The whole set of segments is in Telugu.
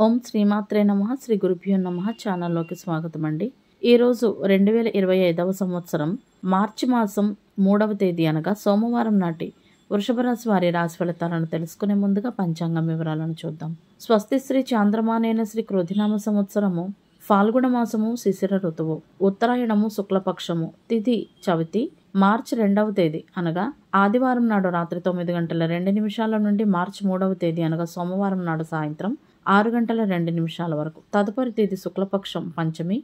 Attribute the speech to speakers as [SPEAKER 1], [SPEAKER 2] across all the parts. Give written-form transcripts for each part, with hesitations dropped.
[SPEAKER 1] ఓం శ్రీమాత్రే నమః. శ్రీ గురుభ్యో నమః. ఛానల్లోకి స్వాగతం అండి. ఈరోజు 2025వ సంవత్సరం మార్చి మాసం 3వ తేదీ అనగా సోమవారం నాటి వృషభ రాశి వారి రాశి ఫలితాలను తెలుసుకునే ముందుగా పంచాంగం వివరాలను చూద్దాం. స్వస్తి శ్రీ చాంద్రమానేన శ్రీ క్రోధినామ సంవత్సరము ఫాల్గుణ మాసము శిశిర ఋతువు ఉత్తరాయణము శుక్లపక్షము తిథి చవితి మార్చి 2వ తేదీ అనగా ఆదివారం నాడు రాత్రి 9:02 నుండి మార్చి 3వ తేదీ అనగా సోమవారం నాడు సాయంత్రం 6:02 వరకు. తదుపరి తేదీ శుక్లపక్షం పంచమి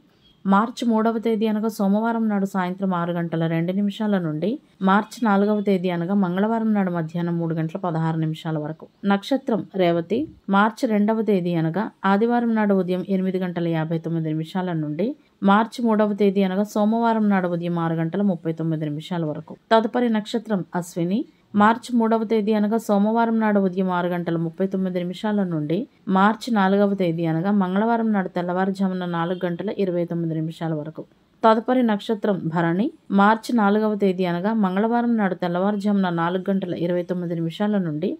[SPEAKER 1] మార్చి 3వ తేదీ అనగా సోమవారం నాడు సాయంత్రం 6:02 నుండి మార్చి 4వ తేదీ అనగా మంగళవారం నాడు మధ్యాహ్నం 3:16 వరకు. నక్షత్రం రేవతి మార్చి 2వ తేదీ అనగా ఆదివారం నాడు ఉదయం 8:59 నుండి మార్చి 3వ తేదీ అనగా సోమవారం నాడు ఉదయం 6:39 వరకు. తదుపరి నక్షత్రం అశ్విని మార్చి 3వ తేదీ అనగా సోమవారం నాడు ఉదయం 6:39 నుండి మార్చి 4వ తేదీ అనగా మంగళవారం నాడు తెల్లవారుజామున 4:29 వరకు. తదుపరి నక్షత్రం భరణి మార్చి 4వ తేదీ అనగా మంగళవారం నాడు తెల్లవారుజామున 4:29 నుండి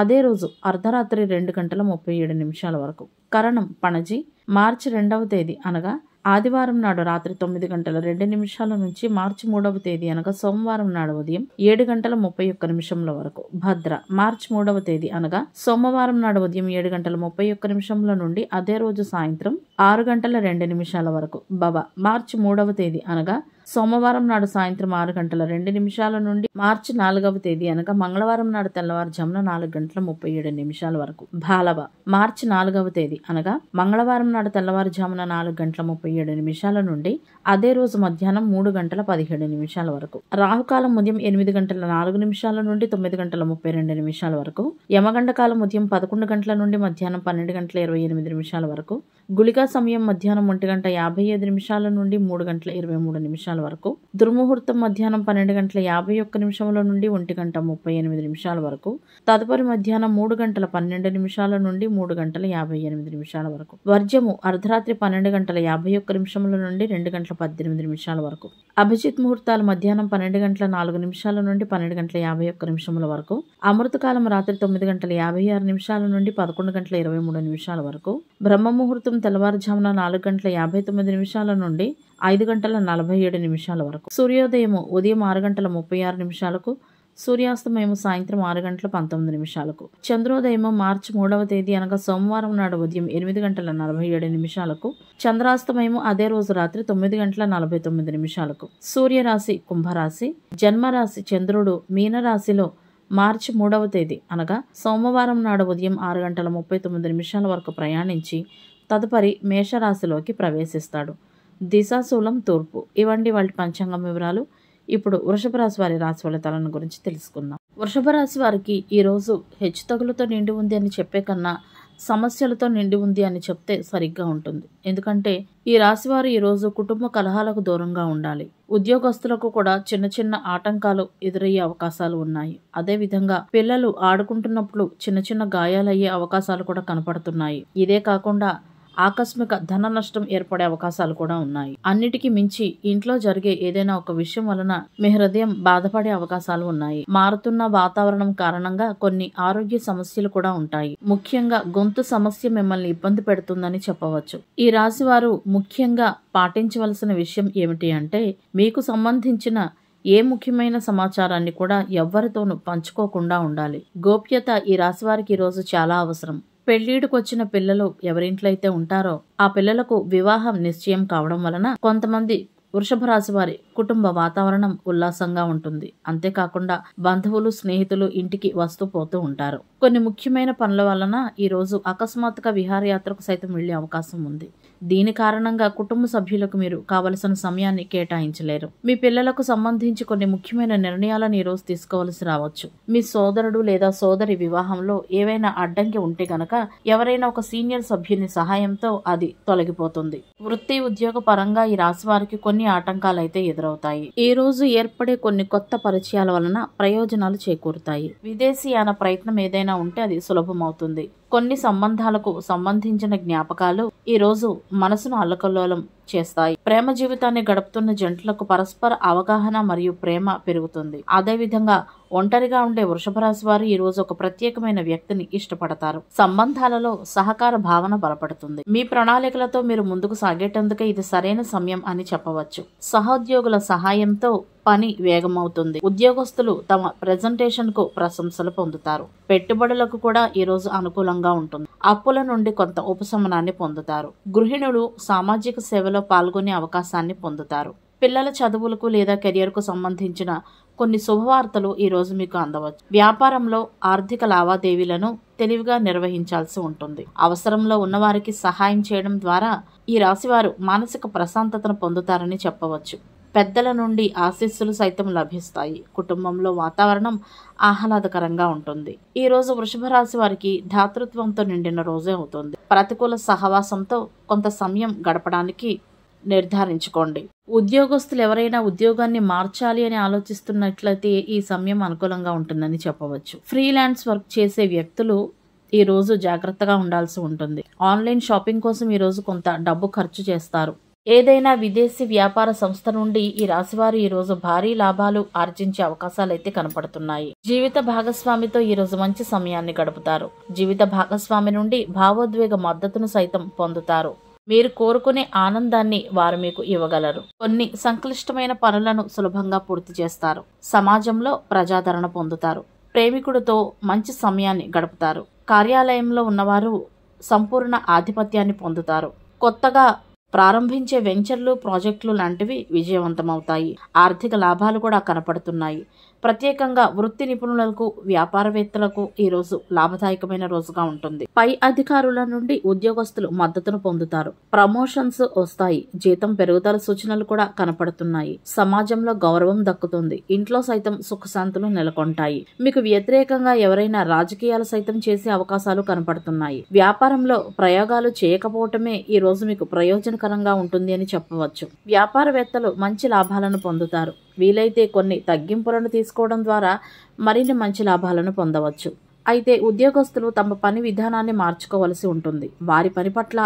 [SPEAKER 1] అదే రోజు అర్ధరాత్రి 2:37 వరకు. కరణం పణజి మార్చి 2వ తేదీ అనగా ఆదివారం నాడు రాత్రి 9:02 నుంచి మార్చి 3వ తేదీ అనగా సోమవారం నాడు ఉదయం 7:31 వరకు. భద్ర మార్చి 3వ తేదీ అనగా సోమవారం నాడు ఉదయం 7:31 నుండి అదే రోజు సాయంత్రం 6:02 వరకు. భవ మార్చి 3వ తేదీ అనగా సోమవారం నాడు సాయంత్రం 6:02 నుండి మార్చి 4వ తేదీ అనగా మంగళవారం నాడు తెల్లవారుజామున 4:37 వరకు. భాలవ మార్చి 4వ తేదీ అనగా మంగళవారం నాడు తెల్లవారుజామున 4:37 నుండి అదే రోజు మధ్యాహ్నం 3:17 వరకు. రాహుకాలం ఉదయం 8:04 నుండి 9:32 వరకు. యమగండ కాలం ఉదయం 11 గంటల నుండి మధ్యాహ్నం 12:28 వరకు. గుళికా సమయం మధ్యాహ్నం 1:55 నుండి 3:23 వరకు. దుర్ముహూర్తం మధ్యాహ్నం 12:51 నుండి 1:38 వరకు. తదుపరి మధ్యాహ్నం 3:12 నుండి 3:58 వరకు. వర్జము అర్ధరాత్రి 12:51 నుండి 2:18 వరకు. అభిజిత్ ముహూర్తాలు మధ్యాహ్నం 12:04 నుండి 12:51 వరకు. అమృతకాలం రాత్రి 9:56 నుండి 11:23 వరకు. బ్రహ్మ ముహూర్తం తెల్లవారుజామున 4:59 నుండి 5:47 వరకు. సూర్యోదయము ఉదయం 6:36 సూర్యాస్తమయము సాయంత్రం 6:19. చంద్రోదయము మార్చి 3వ తేదీ అనగా సోమవారం నాడు ఉదయం 8:47 చంద్రాస్తమయము అదే రోజు రాత్రి 9:49. సూర్యరాశి కుంభరాశి జన్మరాశి చంద్రుడు మీనరాశిలో మార్చి 3వ తేదీ అనగా సోమవారం నాడు ఉదయం 6:39 వరకు ప్రయాణించి తదుపరి మేషరాశిలోకి ప్రవేశిస్తాడు. దిశాశూలం తూర్పు. ఇవండి వాటి పంచాంగం వివరాలు. ఇప్పుడు వృషభ రాశి వారి రాశి ఫలితాలను గురించి తెలుసుకుందాం. వృషభ రాశి వారికి ఈరోజు హెచ్చుతగులతో నిండి ఉంది అని చెప్పే కన్నా సమస్యలతో నిండి ఉంది అని చెప్తే సరిగ్గా ఉంటుంది. ఎందుకంటే ఈ రాశివారు ఈరోజు కుటుంబ కలహాలకు దూరంగా ఉండాలి. ఉద్యోగస్తులకు కూడా చిన్న చిన్న ఆటంకాలు ఎదురయ్యే అవకాశాలు ఉన్నాయి. అదేవిధంగా పిల్లలు ఆడుకుంటున్నప్పుడు చిన్న చిన్న గాయాలయ్యే అవకాశాలు కూడా కనపడుతున్నాయి. ఇదే కాకుండా ఆకస్మిక ధన నష్టం ఏర్పడే అవకాశాలు కూడా ఉన్నాయి. అన్నిటికీ మించి ఇంట్లో జరిగే ఏదైనా ఒక విషయం వలన మీ హృదయం బాధపడే అవకాశాలు ఉన్నాయి. మారుతున్న వాతావరణం కారణంగా కొన్ని ఆరోగ్య సమస్యలు కూడా ఉంటాయి. ముఖ్యంగా గొంతు సమస్య మిమ్మల్ని ఇబ్బంది పెడుతుందని చెప్పవచ్చు. ఈ రాశి వారు ముఖ్యంగా పాటించవలసిన విషయం ఏమిటి అంటే మీకు సంబంధించిన ఏ ముఖ్యమైన సమాచారాన్ని కూడా ఎవ్వరితోనూ పంచుకోకుండా ఉండాలి. గోప్యత ఈ రాశి వారికి ఈరోజు చాలా అవసరం. పెళ్లిడికి వచ్చిన పిల్లలు ఎవరింట్లో అయితే ఉంటారో ఆ పిల్లలకు వివాహం నిశ్చయం కావడం వలన కొంతమంది వృషభ రాశి వారి కుటుంబ వాతావరణం ఉల్లాసంగా ఉంటుంది. అంతేకాకుండా బంధువులు స్నేహితులు ఇంటికి వస్తూ పోతూ ఉంటారు. కొన్ని ముఖ్యమైన పనుల వలన ఈరోజు అకస్మాత్తుగా విహారయాత్రకు సైతం వెళ్లే అవకాశం ఉంది. దీని కారణంగా కుటుంబ సభ్యులకు మీరు కావలసిన సమయాన్ని కేటాయించలేరు. మీ పిల్లలకు సంబంధించి కొన్ని ముఖ్యమైన నిర్ణయాలను ఈరోజు తీసుకోవాల్సి రావచ్చు. మీ సోదరుడు లేదా సోదరి వివాహంలో ఏవైనా అడ్డంకి ఉంటే గనక ఎవరైనా ఒక సీనియర్ సభ్యుని సహాయంతో అది తొలగిపోతుంది. వృత్తి ఉద్యోగ పరంగా ఈ రాశి వారికి కొన్ని ఆటంకాలైతే ఎదురవుతాయి. ఈ రోజు ఏర్పడే కొన్ని కొత్త పరిచయాల వలన ప్రయోజనాలు చేకూరుతాయి. విదేశీయాన ప్రయత్నం ఏదైనా ఉంటే అది సులభమవుతుంది. కొన్ని సంబంధాలకు సంబంధించిన జ్ఞాపకాలు ఈ రోజు మనసును అల్లకల్లోలం చేస్తాయి. ప్రేమ జీవితాన్ని గడుపుతున్న జంటలకు పరస్పర అవగాహన మరియు ప్రేమ పెరుగుతుంది. అదేవిధంగా ఒంటరిగా ఉండే వృషభ రాశి వారు ఈ రోజు ఒక ప్రత్యేకమైన వ్యక్తిని ఇష్టపడతారు. సంబంధాలలో సహకార భావన బలపడుతుంది. మీ ప్రణాళికలతో మీరు ముందుకు సాగేటందుకే ఇది సరైన సమయం అని చెప్పవచ్చు. సహోద్యోగుల సహాయంతో పని వేగమవుతుంది. ఉద్యోగస్తులు తమ ప్రెజెంటేషన్ కు ప్రశంసలు పొందుతారు. పెట్టుబడులకు కూడా ఈ రోజు అనుకూలంగా ఉంటుంది. అప్పుల నుండి కొంత ఉపశమనాన్ని పొందుతారు. గృహిణులు సామాజిక సేవలో పాల్గొనే అవకాశాన్ని పొందుతారు. పిల్లల చదువులకు లేదా కెరియర్ కు సంబంధించిన కొన్ని శుభవార్తలు ఈ రోజు మీకు అందవచ్చు. వ్యాపారంలో ఆర్థిక లావాదేవీలను తెలివిగా నిర్వహించాల్సి ఉంటుంది. అవసరంలో ఉన్నవారికి సహాయం చేయడం ద్వారా ఈ రాశివారు మానసిక ప్రశాంతతను పొందుతారని చెప్పవచ్చు. పెద్దల నుండి ఆశీస్సులు సైతం లభిస్తాయి. కుటుంబంలో వాతావరణం ఆహ్లాదకరంగా ఉంటుంది. ఈ రోజు వృషభ రాశి వారికి ధాతృత్వంతో నిండిన రోజే అవుతుంది. ప్రతికూల సహవాసంతో కొంత సమయం గడపడానికి నిర్ధారించుకోండి. ఉద్యోగస్తులు ఎవరైనా ఉద్యోగాన్ని మార్చాలి అని ఆలోచిస్తున్నట్లయితే ఈ సమయం అనుకూలంగా ఉంటుందని చెప్పవచ్చు. ఫ్రీలాన్స్ వర్క్ చేసే వ్యక్తులు ఈ రోజు జాగ్రత్తగా ఉండాల్సి ఉంటుంది. ఆన్లైన్ షాపింగ్ కోసం ఈ రోజు కొంత డబ్బు ఖర్చు చేస్తారు. ఏదైనా విదేశీ వ్యాపార సంస్థ నుండి ఈ రాశివారు ఈ రోజు భారీ లాభాలు ఆర్జించే అవకాశాలైతే కనపడుతున్నాయి. జీవిత భాగస్వామితో ఈ రోజు మంచి సమయాన్ని గడుపుతారు. జీవిత భాగస్వామి నుండి భావోద్వేగ మద్దతును సైతం పొందుతారు. మీరు కోరుకునే ఆనందాన్ని వారు మీకు ఇవ్వగలరు. కొన్ని సంక్లిష్టమైన పనులను సులభంగా పూర్తి చేస్తారు. సమాజంలో ప్రజాదరణ పొందుతారు. ప్రేమికుడితో మంచి సమయాన్ని గడుపుతారు. కార్యాలయంలో ఉన్నవారు సంపూర్ణ ఆధిపత్యాన్ని పొందుతారు. కొత్తగా ప్రారంభించే వెంచర్లు, ప్రాజెక్టులు లాంటివి విజయవంతమవుతాయి. ఆర్థిక లాభాలు కూడా కనపడుతున్నాయి. ప్రత్యేకంగా వృత్తి నిపుణులకు, వ్యాపారవేత్తలకు ఈ రోజు లాభదాయకమైన రోజుగా ఉంటుంది. పై అధికారుల నుండి ఉద్యోగస్తులు మద్దతును పొందుతారు. ప్రమోషన్స్ వస్తాయి. జీతం పెరుగుదల సూచనలు కూడా కనపడుతున్నాయి. సమాజంలో గౌరవం దక్కుతుంది. ఇంట్లో సైతం సుఖశాంతులు నెలకొంటాయి. మీకు వ్యతిరేకంగా ఎవరైనా రాజకీయాలు సైతం చేసే అవకాశాలు కనపడుతున్నాయి. వ్యాపారంలో ప్రయోగాలు చేయకపోవటమే ఈ రోజు మీకు ప్రయోజనకరంగా ఉంటుంది అని చెప్పవచ్చు. వ్యాపారవేత్తలు మంచి లాభాలను పొందుతారు. వీలైతే కొన్ని తగ్గింపులను తీసుకోవడం ద్వారా మరిన్ని మంచి లాభాలను పొందవచ్చు. అయితే ఉద్యోగస్తులు తమ పని విధానాన్ని మార్చుకోవలసి ఉంటుంది. వారి పని పట్ల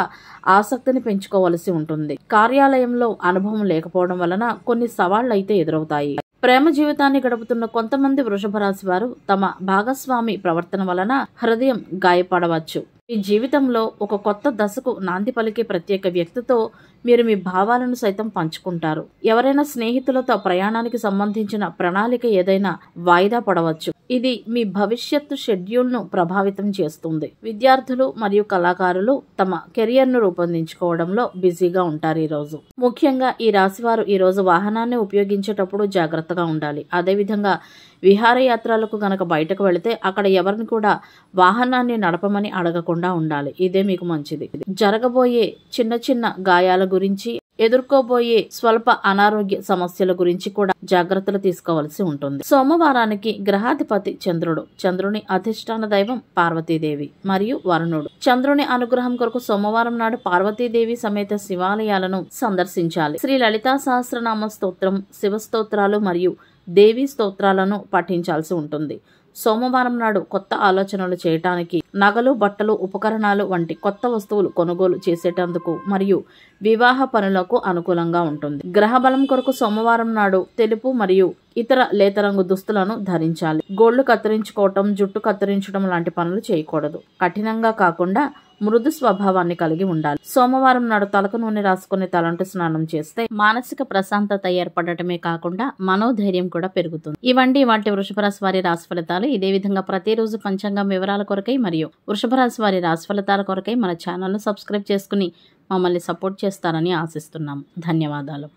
[SPEAKER 1] ఆసక్తిని పెంచుకోవలసి ఉంటుంది. కార్యాలయంలో అనుభవం లేకపోవడం వలన కొన్ని సవాళ్లు అయితే ఎదురవుతాయి. ప్రేమ జీవితాన్ని గడుపుతున్న కొంతమంది వృషభ రాశి వారు తమ భాగస్వామి ప్రవర్తన వలన హృదయం గాయపడవచ్చు. మీ జీవితంలో ఒక కొత్త దశకు నాంది పలికే ప్రత్యేక వ్యక్తితో మీరు మీ భావాలను సైతం పంచుకుంటారు. ఎవరైనా స్నేహితులతో ప్రయాణానికి సంబంధించిన ప్రణాళిక ఏదైనా వాయిదా పడవచ్చు. ఇది మీ భవిష్యత్తు షెడ్యూల్ను ప్రభావితం చేస్తుంది. విద్యార్థులు మరియు కళాకారులు తమ కెరియర్ను రూపొందించుకోవడంలో బిజీగా ఉంటారు. ఈ రోజు ముఖ్యంగా ఈ రాశివారు ఈ రోజు వాహనాన్ని ఉపయోగించేటప్పుడు జాగ్రత్తగా ఉండాలి. అదేవిధంగా విహారయాత్రలకు గనక బయటకు వెళితే అక్కడ ఎవరిని కూడా వాహనాన్ని నడపమని అడగకుండా ఉండాలి. ఇదే మీకు మంచిది. జరగబోయే చిన్న చిన్న గాయాల గురించి, ఎదుర్కోబోయే స్వల్ప అనారోగ్య సమస్యల గురించి కూడా జాగ్రత్తలు తీసుకోవాల్సి ఉంటుంది. సోమవారానికి గ్రహాధిపతి చంద్రుడు. చంద్రుని అధిష్టాన దైవం పార్వతీదేవి మరియు వరుణుడు. చంద్రుని అనుగ్రహం కొరకు సోమవారం నాడు పార్వతీదేవి సమేత శివాలయాలను సందర్శించాలి. శ్రీ లలితా సహస్రనామ స్తోత్రం, శివ స్తోత్రాలు మరియు దేవీ స్తోత్రాలను పఠించాల్సి ఉంటుంది. సోమవారం నాడు కొత్త ఆలోచనలు చేయటానికి, నగలు, బట్టలు, ఉపకరణాలు వంటి కొత్త వస్తువులు కొనుగోలు చేసేటందుకు మరియు వివాహ పనులకు అనుకూలంగా ఉంటుంది. గ్రహ బలం కొరకు సోమవారం నాడు తెలుపు మరియు ఇతర లేత రంగు దుస్తులను ధరించాలి. గోళ్లు కత్తిరించుకోవటం, జుట్టు కత్తిరించడం లాంటి పనులు చేయకూడదు. కఠినంగా కాకుండా మృదు స్వభావాన్ని కలిగి ఉండాలి. సోమవారం నాడు తలకు నూనె రాసుకుని తలంటు స్నానం చేస్తే మానసిక ప్రశాంతత ఏర్పడటమే కాకుండా మనోధైర్యం కూడా పెరుగుతుంది. ఇవండి వాటి వృషభ రాశి వారి రాశి ఫలితాలు. ఇదే విధంగా ప్రతిరోజు పంచాంగం వివరాల కొరకై మరియు వృషభ రాశి వారి రాశి ఫలితాల కొరకై మన ఛానల్ను సబ్స్క్రైబ్ చేసుకుని మమ్మల్ని సపోర్ట్ చేస్తారని ఆశిస్తున్నాం. ధన్యవాదాలు.